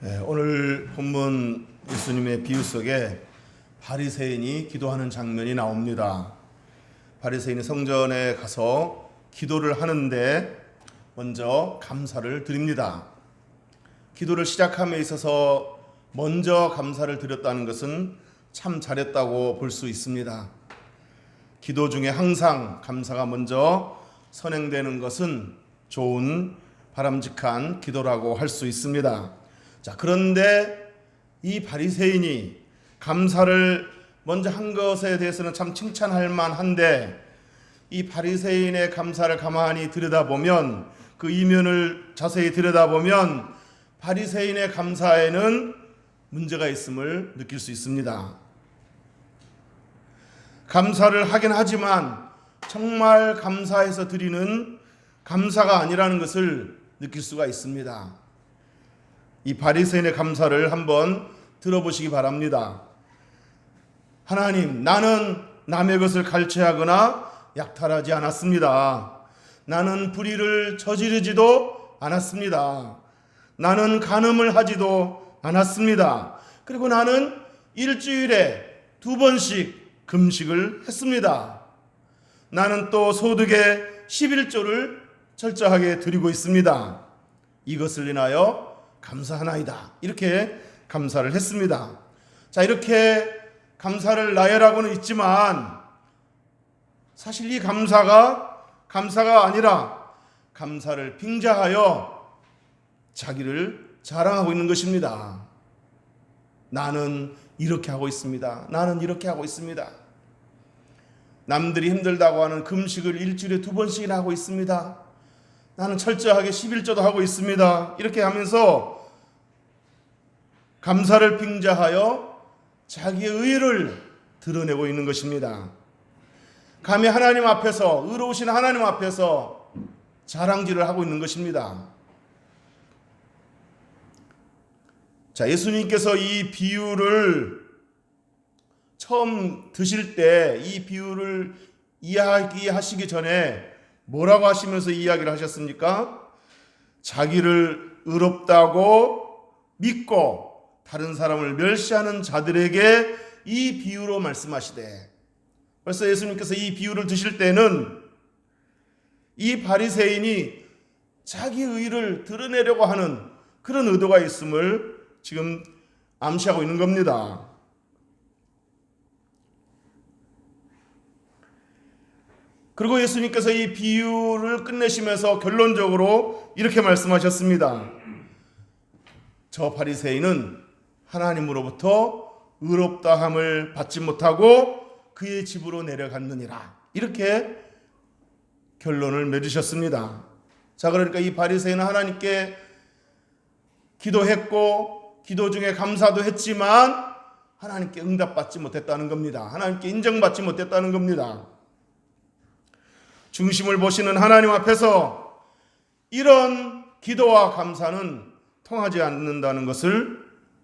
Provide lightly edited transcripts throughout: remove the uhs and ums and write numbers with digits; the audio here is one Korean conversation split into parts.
오늘 본문 예수님의 비유 속에 바리새인이 기도하는 장면이 나옵니다. 바리새인이 성전에 가서 기도를 하는데 먼저 감사를 드립니다. 기도를 시작함에 있어서 먼저 감사를 드렸다는 것은 참 잘했다고 볼 수 있습니다. 기도 중에 항상 감사가 먼저 선행되는 것은 좋은 바람직한 기도라고 할 수 있습니다. 자, 그런데 이 바리새인이 감사를 먼저 한 것에 대해서는 참 칭찬할 만한데, 이 바리새인의 감사를 가만히 들여다보면, 그 이면을 자세히 들여다보면 바리새인의 감사에는 문제가 있음을 느낄 수 있습니다. 감사를 하긴 하지만 정말 감사해서 드리는 감사가 아니라는 것을 느낄 수가 있습니다. 이 바리새인의 감사를 한번 들어보시기 바랍니다. 하나님, 나는 남의 것을 갈취하거나 약탈하지 않았습니다. 나는 불의를 저지르지도 않았습니다. 나는 간음을 하지도 않았습니다. 그리고 나는 일주일에 2번씩 금식을 했습니다. 나는 또 소득의 11조를 철저하게 드리고 있습니다. 이것을 인하여 감사하나이다. 이렇게 감사를 했습니다. 자, 이렇게 감사를 나열하고는 있지만 사실 이 감사가 아니라 감사를 빙자하여 자기를 자랑하고 있는 것입니다. 나는 이렇게 하고 있습니다. 나는 이렇게 하고 있습니다. 남들이 힘들다고 하는 금식을 일주일에 2번씩이나 하고 있습니다. 나는 철저하게 11조도 하고 있습니다. 이렇게 하면서 감사를 빙자하여 자기의 의를 드러내고 있는 것입니다. 감히 하나님 앞에서, 의로우신 하나님 앞에서 자랑질을 하고 있는 것입니다. 자, 예수님께서 이 비유를 처음 드실 때 이 비유를 이야기하시기 전에 뭐라고 하시면서 이야기를 하셨습니까? 자기를 의롭다고 믿고 다른 사람을 멸시하는 자들에게 이 비유로 말씀하시되, 벌써 예수님께서 이 비유를 드실 때는 이 바리새인이 자기 의를 드러내려고 하는 그런 의도가 있음을 지금 암시하고 있는 겁니다. 그리고 예수님께서 이 비유를 끝내시면서 결론적으로 이렇게 말씀하셨습니다. 저 바리새인은 하나님으로부터 의롭다함을 받지 못하고 그의 집으로 내려갔느니라. 이렇게 결론을 맺으셨습니다. 자, 그러니까 이 바리새인은 하나님께 기도했고 기도 중에 감사도 했지만 하나님께 응답받지 못했다는 겁니다. 하나님께 인정받지 못했다는 겁니다. 중심을 보시는 하나님 앞에서 이런 기도와 감사는 통하지 않는다는 것을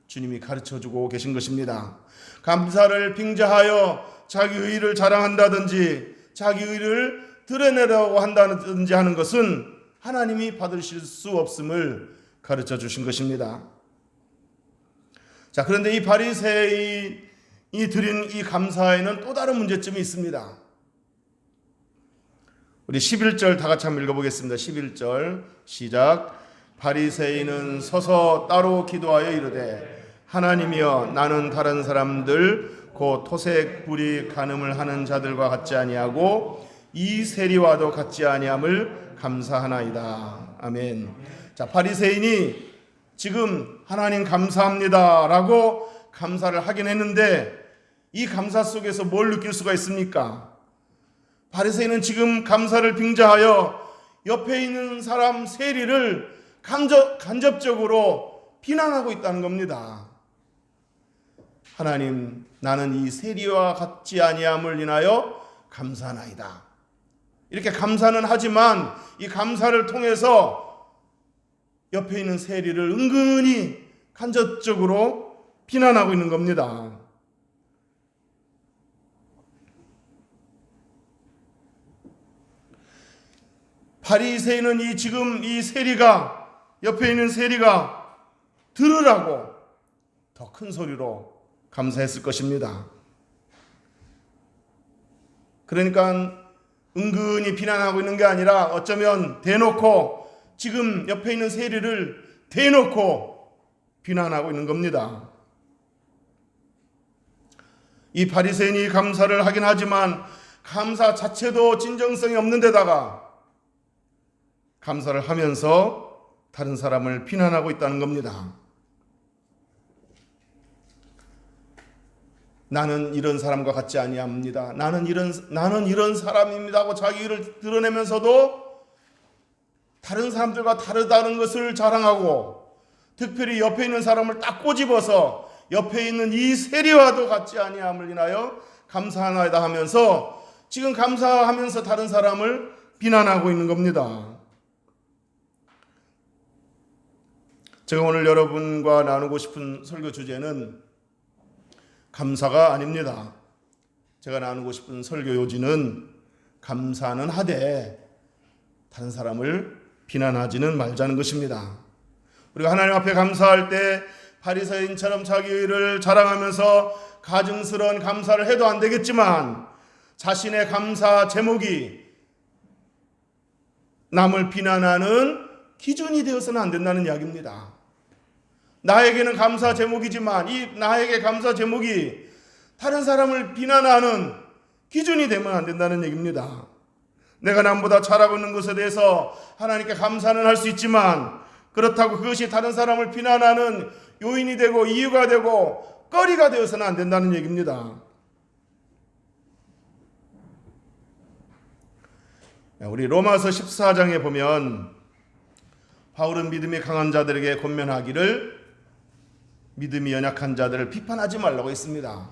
주님이 가르쳐주고 계신 것입니다. 감사를 빙자하여 자기 의를 자랑한다든지 자기 의를 드러내려고 한다든지 하는 것은 하나님이 받으실 수 없음을 가르쳐 주신 것입니다. 자, 그런데 이 바리새인이 드린 이 감사에는 또 다른 문제점이 있습니다. 우리 11절 다 같이 한번 읽어보겠습니다. 11절 시작. 바리새인은 서서 따로 기도하여 이르되, 하나님이여, 나는 다른 사람들 곧 토색, 불의, 간음을 하는 자들과 같지 아니하고 이 세리와도 같지 아니함을 감사하나이다. 아멘. 자, 바리새인이 지금 하나님 감사합니다 라고 감사를 하긴 했는데 이 감사 속에서 뭘 느낄 수가 있습니까? 바리새인은 지금 감사를 빙자하여 옆에 있는 사람 세리를 간접적으로 비난하고 있다는 겁니다. 하나님, 나는 이 세리와 같지 아니함을 인하여 감사하나이다. 이렇게 감사는 하지만 이 감사를 통해서 옆에 있는 세리를 은근히 간접적으로 비난하고 있는 겁니다. 바리새인은 지금 이 세리가, 옆에 있는 세리가 들으라고 더 큰 소리로 감사했을 것입니다. 그러니까 은근히 비난하고 있는 게 아니라 어쩌면 대놓고 지금 옆에 있는 세리를 대놓고 비난하고 있는 겁니다. 이 바리새인이 감사를 하긴 하지만 감사 자체도 진정성이 없는 데다가 감사를 하면서 다른 사람을 비난하고 있다는 겁니다. 나는 이런 사람과 같지 아니합니다. 나는 이런 사람입니다 하고 자기 일을 드러내면서도 다른 사람들과 다르다는 것을 자랑하고 특별히 옆에 있는 사람을 딱 꼬집어서 옆에 있는 이 세리와도 같지 아니함을 인하여 감사하나이다 하면서 지금 감사하면서 다른 사람을 비난하고 있는 겁니다. 제가 오늘 여러분과 나누고 싶은 설교 주제는 감사가 아닙니다. 제가 나누고 싶은 설교 요지는 감사는 하되 다른 사람을 비난하지는 말자는 것입니다. 우리가 하나님 앞에 감사할 때 바리새인처럼 자기 일을 자랑하면서 가증스러운 감사를 해도 안 되겠지만 자신의 감사 제목이 남을 비난하는 기준이 되어서는 안 된다는 이야기입니다. 나에게는 감사 제목이지만 이 나에게 감사 제목이 다른 사람을 비난하는 기준이 되면 안 된다는 얘기입니다. 내가 남보다 잘하고 있는 것에 대해서 하나님께 감사는 할 수 있지만 그렇다고 그것이 다른 사람을 비난하는 요인이 되고 이유가 되고 거리가 되어서는 안 된다는 얘기입니다. 우리 로마서 14장에 보면 바울은 믿음이 강한 자들에게 권면하기를 믿음이 연약한 자들을 비판하지 말라고 했습니다.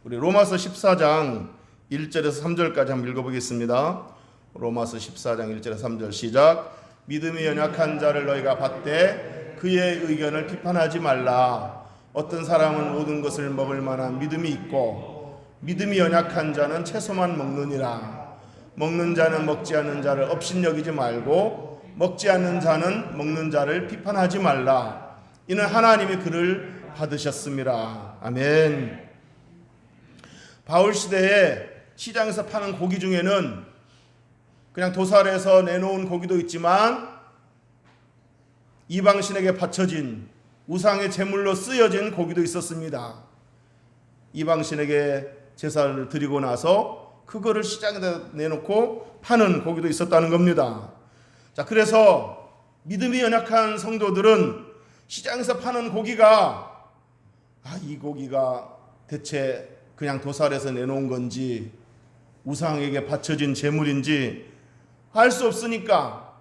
우리 로마서 14장 1절에서 3절까지 한번 읽어보겠습니다. 로마서 14장 1절에서 3절 시작. 믿음이 연약한 자를 너희가 받되 그의 의견을 비판하지 말라. 어떤 사람은 모든 것을 먹을 만한 믿음이 있고 믿음이 연약한 자는 채소만 먹느니라. 먹는 자는 먹지 않는 자를 업신여기지 말고 먹지 않는 자는 먹는 자를 비판하지 말라. 이는 하나님이 그를 받으셨음이라. 아멘. 바울 시대에 시장에서 파는 고기 중에는 그냥 도살해서 내놓은 고기도 있지만 이방신에게 바쳐진 우상의 제물로 쓰여진 고기도 있었습니다. 이방신에게 제사를 드리고 나서 그거를 시장에다 내놓고 파는 고기도 있었다는 겁니다. 자, 그래서 믿음이 연약한 성도들은 시장에서 파는 고기가 이 고기가 대체 그냥 도살해서 내놓은 건지 우상에게 바쳐진 제물인지 알 수 없으니까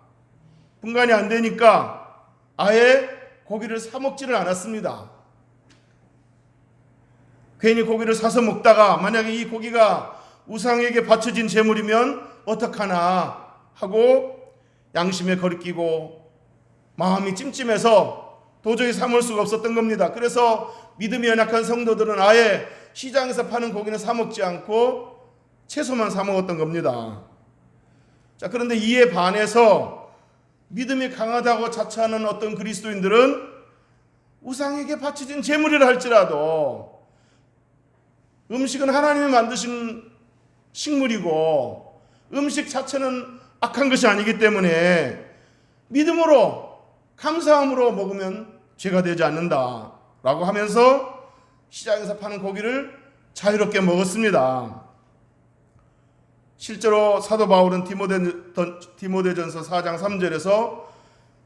분간이 안 되니까 아예 고기를 사 먹지를 않았습니다. 괜히 고기를 사서 먹다가 만약에 이 고기가 우상에게 바쳐진 제물이면 어떡하나 하고 양심에 거리끼고 마음이 찜찜해서 도저히 사 먹을 수가 없었던 겁니다. 그래서 믿음이 연약한 성도들은 아예 시장에서 파는 고기는 사 먹지 않고 채소만 사 먹었던 겁니다. 자, 그런데 이에 반해서 믿음이 강하다고 자처하는 어떤 그리스도인들은 우상에게 바쳐진 제물이라 할지라도 음식은 하나님이 만드신 식물이고 음식 자체는 악한 것이 아니기 때문에 믿음으로 감사함으로 먹으면 죄가 되지 않는다 라고 하면서 시장에서 파는 고기를 자유롭게 먹었습니다. 실제로 사도 바울은 디모데전서 4장 3절에서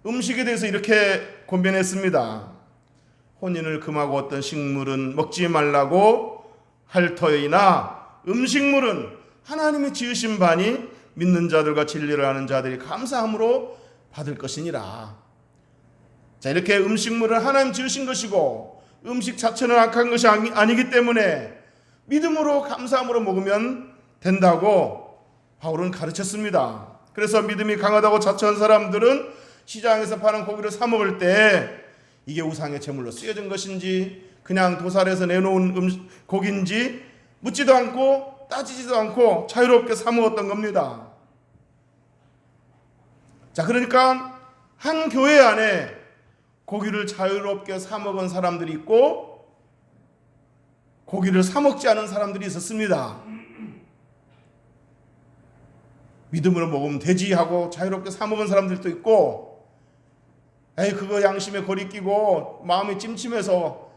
음식에 대해서 이렇게 권변했습니다. 혼인을 금하고 어떤 식물은 먹지 말라고 할 터이나 음식물은 하나님이 지으신 바니 믿는 자들과 진리를 아는 자들이 감사함으로 받을 것이니라. 자, 이렇게 음식물은 하나님 지으신 것이고 음식 자체는 악한 것이 아니기 때문에 믿음으로 감사함으로 먹으면 된다고 바울은 가르쳤습니다. 그래서 믿음이 강하다고 자처한 사람들은 시장에서 파는 고기를 사 먹을 때 이게 우상의 제물로 쓰여진 것인지 그냥 도살해서 내놓은 고기인지 묻지도 않고 따지지도 않고 자유롭게 사 먹었던 겁니다. 자, 그러니까 한 교회 안에 고기를 자유롭게 사 먹은 사람들이 있고 고기를 사 먹지 않은 사람들이 있었습니다. 믿음으로 먹으면 되지 하고 자유롭게 사 먹은 사람들도 있고, 에이 그거 양심에 거리끼고 마음이 찜찜해서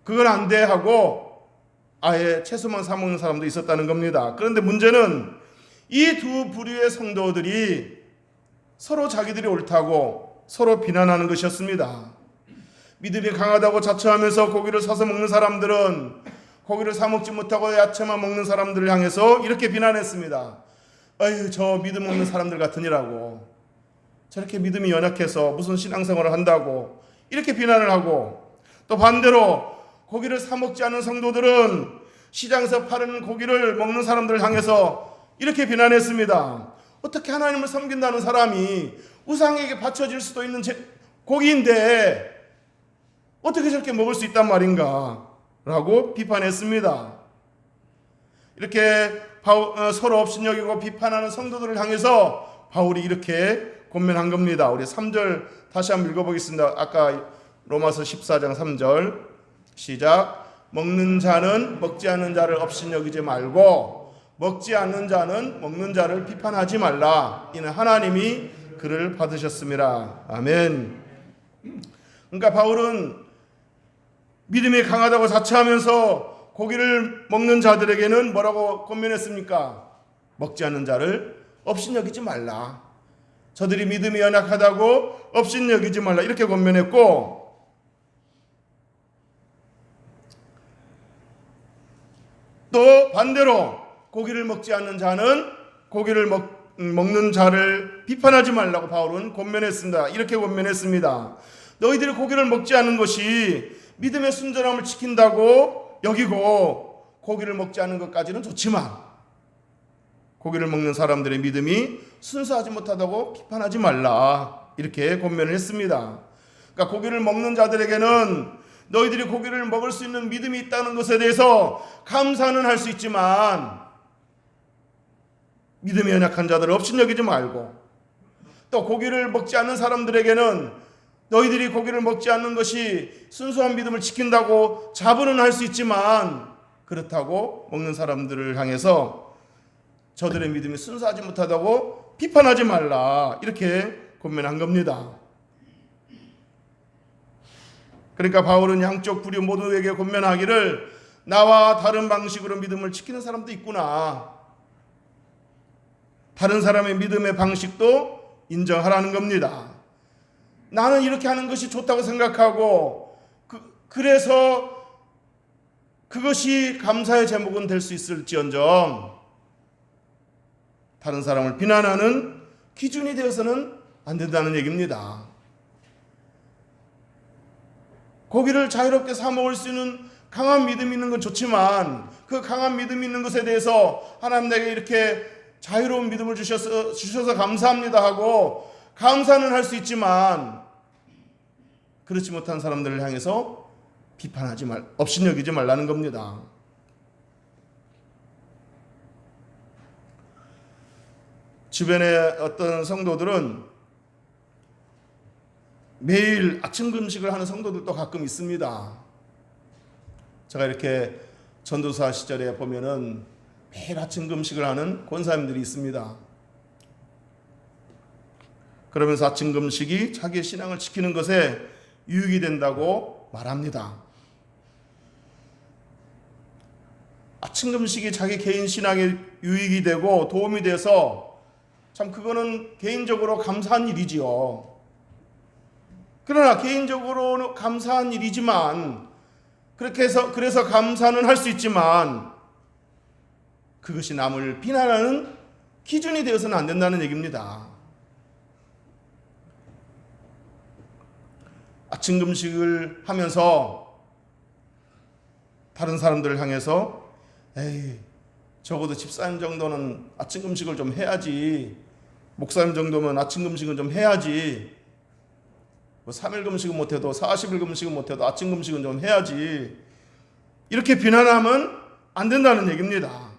그건 안 돼 하고 아예 채소만 사 먹는 사람도 있었다는 겁니다. 그런데 문제는 이 두 부류의 성도들이 서로 자기들이 옳다고 서로 비난하는 것이었습니다. 믿음이 강하다고 자처하면서 고기를 사서 먹는 사람들은 고기를 사 먹지 못하고 야채만 먹는 사람들을 향해서 이렇게 비난했습니다. 아유 저 믿음 없는 사람들 같으니라고, 저렇게 믿음이 연약해서 무슨 신앙생활을 한다고 이렇게 비난을 하고, 또 반대로 고기를 사 먹지 않은 성도들은 시장에서 파는 고기를 먹는 사람들을 향해서 이렇게 비난했습니다. 어떻게 하나님을 섬긴다는 사람이 우상에게 바쳐질 수도 있는 고기인데 어떻게 저렇게 먹을 수 있단 말인가 라고 비판했습니다. 이렇게 서로 업신여기고 비판하는 성도들을 향해서 바울이 이렇게 권면한 겁니다. 우리 3절 다시 한번 읽어보겠습니다. 아까 로마서 14장 3절 시작. 먹는 자는 먹지 않는 자를 업신여기지 말고 먹지 않는 자는 먹는 자를 비판하지 말라. 이는 하나님이 그를 받으셨음이라. 아멘. 그러니까 바울은 믿음이 강하다고 자처하면서 고기를 먹는 자들에게는 뭐라고 권면했습니까? 먹지 않는 자를 업신여기지 말라. 저들이 믿음이 연약하다고 업신여기지 말라. 이렇게 권면했고, 또 반대로 고기를 먹지 않는 자는 고기를 먹는 자를 비판하지 말라고 바울은 권면했습니다. 이렇게 권면했습니다. 너희들이 고기를 먹지 않는 것이 믿음의 순전함을 지킨다고 여기고 고기를 먹지 않는 것까지는 좋지만 고기를 먹는 사람들의 믿음이 순수하지 못하다고 비판하지 말라. 이렇게 권면을 했습니다. 그러니까 고기를 먹는 자들에게는 너희들이 고기를 먹을 수 있는 믿음이 있다는 것에 대해서 감사는 할 수 있지만 믿음이 연약한 자들을 업신여기지 말고, 또 고기를 먹지 않는 사람들에게는 너희들이 고기를 먹지 않는 것이 순수한 믿음을 지킨다고 자부는 할 수 있지만 그렇다고 먹는 사람들을 향해서 저들의 믿음이 순수하지 못하다고 비판하지 말라. 이렇게 권면한 겁니다. 그러니까 바울은 양쪽 부류 모두에게 권면하기를 나와 다른 방식으로 믿음을 지키는 사람도 있구나. 다른 사람의 믿음의 방식도 인정하라는 겁니다. 나는 이렇게 하는 것이 좋다고 생각하고 그래서 그것이 감사의 제목은 될 수 있을지언정 다른 사람을 비난하는 기준이 되어서는 안 된다는 얘기입니다. 고기를 자유롭게 사 먹을 수 있는 강한 믿음이 있는 건 좋지만 그 강한 믿음이 있는 것에 대해서 하나님 내게 이렇게 자유로운 믿음을 주셔서 감사합니다 하고 감사는 할 수 있지만 그렇지 못한 사람들을 향해서 비판하지 업신여기지 말라는 겁니다. 주변에 어떤 성도들은 매일 아침 금식을 하는 성도들도 가끔 있습니다. 제가 이렇게 전도사 시절에 보면은 매일 아침 금식을 하는 권사님들이 있습니다. 그러면서 아침 금식이 자기의 신앙을 지키는 것에 유익이 된다고 말합니다. 아침 금식이 자기 개인 신앙에 유익이 되고 도움이 돼서 참 그거는 개인적으로 감사한 일이지요. 그러나 개인적으로 감사한 일이지만 그래서 감사는 할 수 있지만 그것이 남을 비난하는 기준이 되어서는 안 된다는 얘기입니다. 아침 금식을 하면서 다른 사람들을 향해서 에이 적어도 집사님 정도는 아침 금식을 좀 해야지, 목사님 정도면 아침 금식은 좀 해야지, 뭐 3일 금식은 못해도 40일 금식은 못해도 아침 금식은 좀 해야지, 이렇게 비난하면 안 된다는 얘기입니다.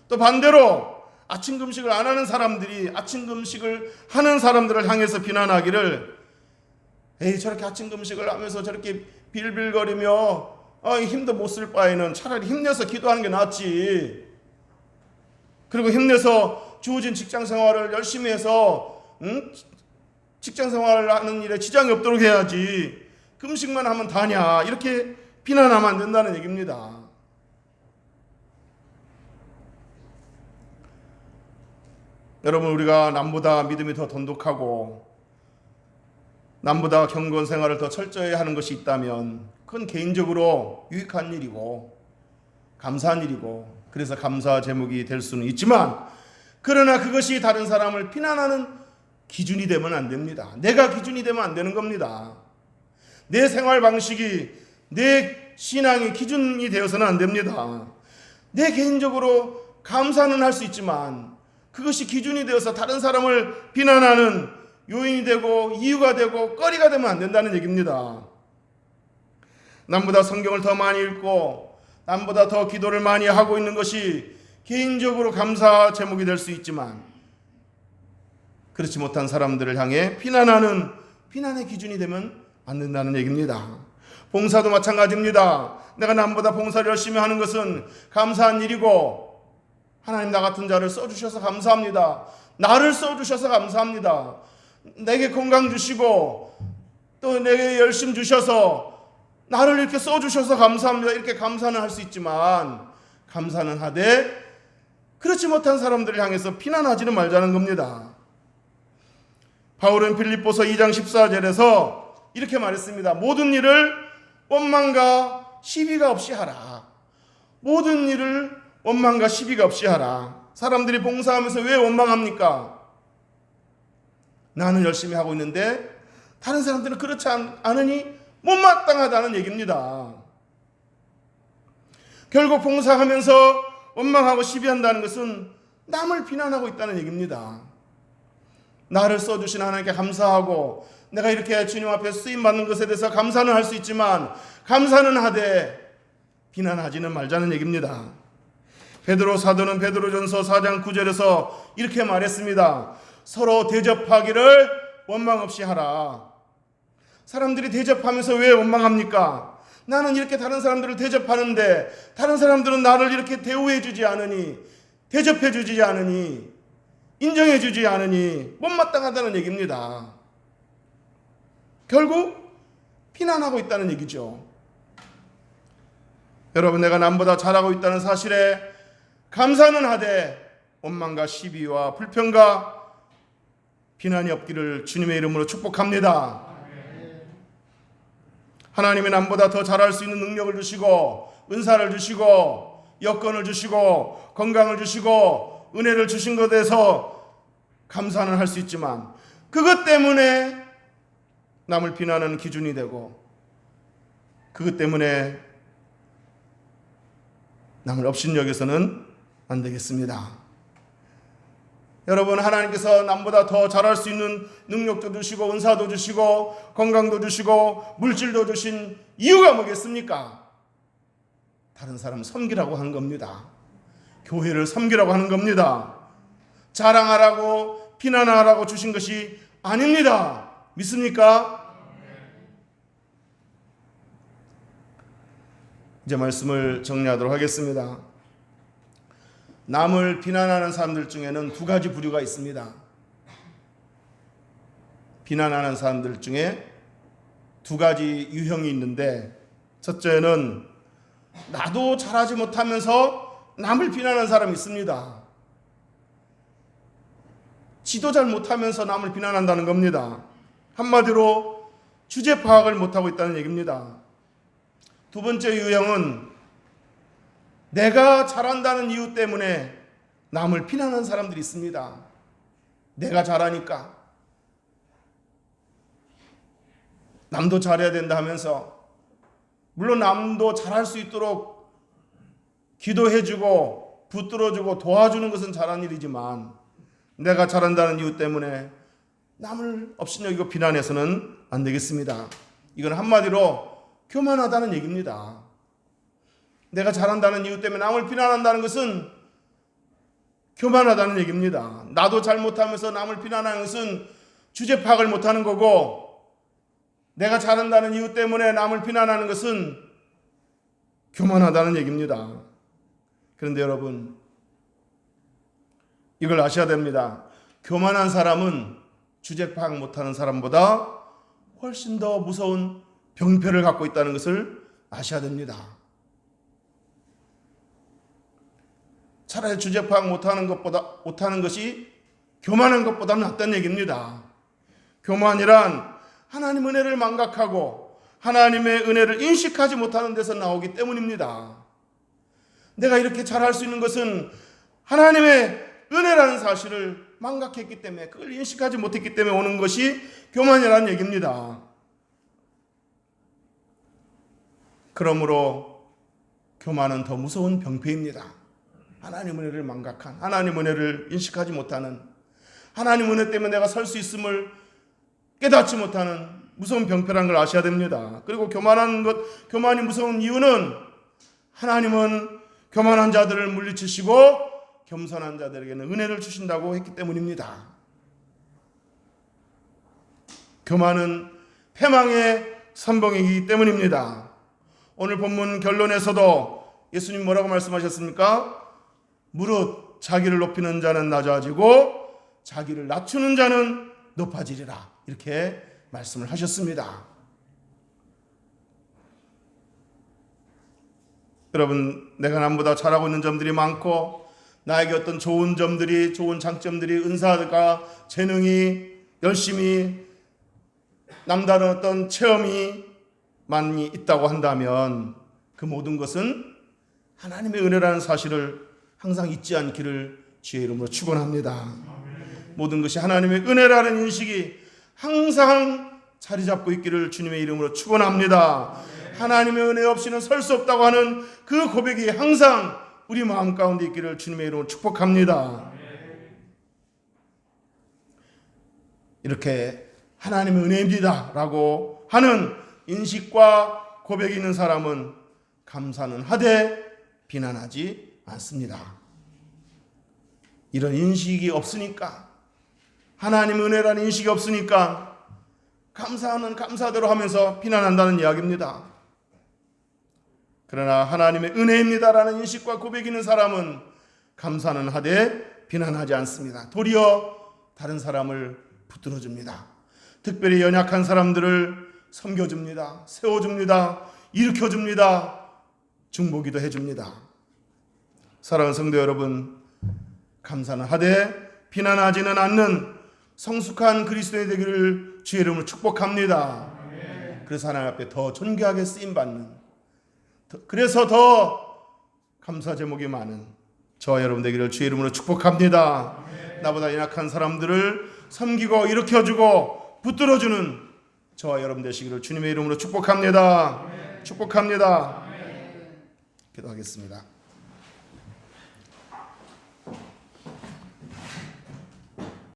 또 반대로 아침 금식을 안 하는 사람들이 아침 금식을 하는 사람들을 향해서 비난하기를 에이, 저렇게 아침 금식을 하면서 저렇게 빌빌거리며 힘도 못 쓸 바에는 차라리 힘내서 기도하는 게 낫지. 그리고 힘내서 주어진 직장 생활을 열심히 해서 직장 생활을 하는 일에 지장이 없도록 해야지. 금식만 하면 다냐, 이렇게 비난하면 안 된다는 얘기입니다. 여러분, 우리가 남보다 믿음이 더 돈독하고 남보다 경건 생활을 더 철저히 하는 것이 있다면 그건 개인적으로 유익한 일이고 감사한 일이고, 그래서 감사 제목이 될 수는 있지만, 그러나 그것이 다른 사람을 비난하는 기준이 되면 안 됩니다. 내가 기준이 되면 안 되는 겁니다. 내 생활 방식이, 내 신앙이 기준이 되어서는 안 됩니다. 내 개인적으로 감사는 할 수 있지만 그것이 기준이 되어서 다른 사람을 비난하는 요인이 되고 이유가 되고 거리가 되면 안 된다는 얘기입니다. 남보다 성경을 더 많이 읽고 남보다 더 기도를 많이 하고 있는 것이 개인적으로 감사 제목이 될 수 있지만, 그렇지 못한 사람들을 향해 비난하는 비난의 기준이 되면 안 된다는 얘기입니다. 봉사도 마찬가지입니다. 내가 남보다 봉사를 열심히 하는 것은 감사한 일이고, 하나님 나 같은 자를 써주셔서 감사합니다. 나를 써주셔서 감사합니다. 내게 건강 주시고 또 내게 열심 주셔서 나를 이렇게 써주셔서 감사합니다. 이렇게 감사는 할 수 있지만, 감사는 하되 그렇지 못한 사람들을 향해서 비난하지는 말자는 겁니다. 바울은 빌립보서 2장 14절에서 이렇게 말했습니다. 모든 일을 원망과 시비가 없이 하라. 모든 일을 원망과 시비가 없이 하라. 사람들이 봉사하면서 왜 원망합니까? 나는 열심히 하고 있는데 다른 사람들은 그렇지 않으니 못마땅하다는 얘기입니다. 결국 봉사하면서 원망하고 시비한다는 것은 남을 비난하고 있다는 얘기입니다. 나를 써주신 하나님께 감사하고 내가 이렇게 주님 앞에 쓰임받는 것에 대해서 감사는 할 수 있지만, 감사는 하되 비난하지는 말자는 얘기입니다. 베드로 사도는 베드로전서 4장 9절에서 이렇게 말했습니다. 서로 대접하기를 원망 없이 하라. 사람들이 대접하면서 왜 원망합니까? 나는 이렇게 다른 사람들을 대접하는데 다른 사람들은 나를 이렇게 대우해 주지 않으니, 대접해 주지 않으니, 인정해 주지 않으니 못마땅하다는 얘기입니다. 결국 비난하고 있다는 얘기죠. 여러분, 내가 남보다 잘하고 있다는 사실에 감사는 하되 원망과 시비와 불평과 비난이 없기를 주님의 이름으로 축복합니다. 하나님이 남보다 더 잘할 수 있는 능력을 주시고 은사를 주시고 여건을 주시고 건강을 주시고 은혜를 주신 것에 대해서 감사는 할 수 있지만, 그것 때문에 남을 비난하는 기준이 되고 그것 때문에 남을 업신여겨서는 안 되겠습니다. 여러분, 하나님께서 남보다 더 잘할 수 있는 능력도 주시고 은사도 주시고 건강도 주시고 물질도 주신 이유가 뭐겠습니까? 다른 사람 섬기라고 하는 겁니다. 교회를 섬기라고 하는 겁니다. 자랑하라고 비난하라고 주신 것이 아닙니다. 믿습니까? 이제 말씀을 정리하도록 하겠습니다. 남을 비난하는 사람들 중에는 두 가지 부류가 있습니다. 비난하는 사람들 중에 두 가지 유형이 있는데, 첫째는 나도 잘하지 못하면서 남을 비난하는 사람이 있습니다. 지도 잘 못하면서 남을 비난한다는 겁니다. 한마디로 주제 파악을 못하고 있다는 얘기입니다. 두 번째 유형은 내가 잘한다는 이유 때문에 남을 비난하는 사람들이 있습니다. 내가 잘하니까 남도 잘해야 된다 하면서, 물론 남도 잘할 수 있도록 기도해주고 붙들어주고 도와주는 것은 잘한 일이지만, 내가 잘한다는 이유 때문에 남을 업신여기고 비난해서는 안 되겠습니다. 이건 한마디로 교만하다는 얘기입니다. 내가 잘한다는 이유 때문에 남을 비난한다는 것은 교만하다는 얘기입니다. 나도 잘못하면서 남을 비난하는 것은 주제 파악을 못하는 거고, 내가 잘한다는 이유 때문에 남을 비난하는 것은 교만하다는 얘기입니다. 그런데 여러분, 이걸 아셔야 됩니다. 교만한 사람은 주제 파악 못하는 사람보다 훨씬 더 무서운 병폐를 갖고 있다는 것을 아셔야 됩니다. 차라리 주제 파악 못하는 것이 교만한 것보다는 낫다는 얘기입니다. 교만이란 하나님 은혜를 망각하고 하나님의 은혜를 인식하지 못하는 데서 나오기 때문입니다. 내가 이렇게 잘할 수 있는 것은 하나님의 은혜라는 사실을 망각했기 때문에, 그걸 인식하지 못했기 때문에 오는 것이 교만이라는 얘기입니다. 그러므로 교만은 더 무서운 병폐입니다. 하나님 은혜를 망각한, 하나님 은혜를 인식하지 못하는, 하나님 은혜 때문에 내가 설 수 있음을 깨닫지 못하는 무서운 병폐라는 걸 아셔야 됩니다. 그리고 교만이 무서운 이유는 하나님은 교만한 자들을 물리치시고 겸손한 자들에게는 은혜를 주신다고 했기 때문입니다. 교만은 패망의 선봉이기 때문입니다. 오늘 본문 결론에서도 예수님 뭐라고 말씀하셨습니까? 무릇 자기를 높이는 자는 낮아지고 자기를 낮추는 자는 높아지리라, 이렇게 말씀을 하셨습니다. 여러분, 내가 남보다 잘하고 있는 점들이 많고 나에게 어떤 좋은 점들이, 좋은 장점들이, 은사가, 재능이, 열심히 남다른 어떤 체험이 많이 있다고 한다면 그 모든 것은 하나님의 은혜라는 사실을 항상 잊지 않기를 주의 이름으로 축원합니다. 모든 것이 하나님의 은혜라는 인식이 항상 자리 잡고 있기를 주님의 이름으로 축원합니다. 하나님의 은혜 없이는 설 수 없다고 하는 그 고백이 항상 우리 마음 가운데 있기를 주님의 이름으로 축복합니다. 이렇게 하나님의 은혜입니다 라고 하는 인식과 고백이 있는 사람은 감사는 하되 비난하지 않습니다. 이런 인식이 없으니까, 하나님의 은혜라는 인식이 없으니까 감사하는 감사대로 하면서 비난한다는 이야기입니다. 그러나 하나님의 은혜입니다라는 인식과 고백이 있는 사람은 감사는 하되 비난하지 않습니다. 도리어 다른 사람을 붙들어줍니다. 특별히 연약한 사람들을 섬겨줍니다. 세워줍니다. 일으켜줍니다. 중보기도 해줍니다. 사랑하는 성도 여러분, 감사는 하되 비난하지는 않는 성숙한 그리스도인이 되기를 주의 이름으로 축복합니다. 그래서 하나님 앞에 더 존귀하게 쓰임받는, 그래서 더 감사 제목이 많은 저와 여러분 되기를 주의 이름으로 축복합니다. 나보다 연약한 사람들을 섬기고 일으켜주고 붙들어주는 저와 여러분 되시기를 주님의 이름으로 축복합니다. 축복합니다. 기도하겠습니다.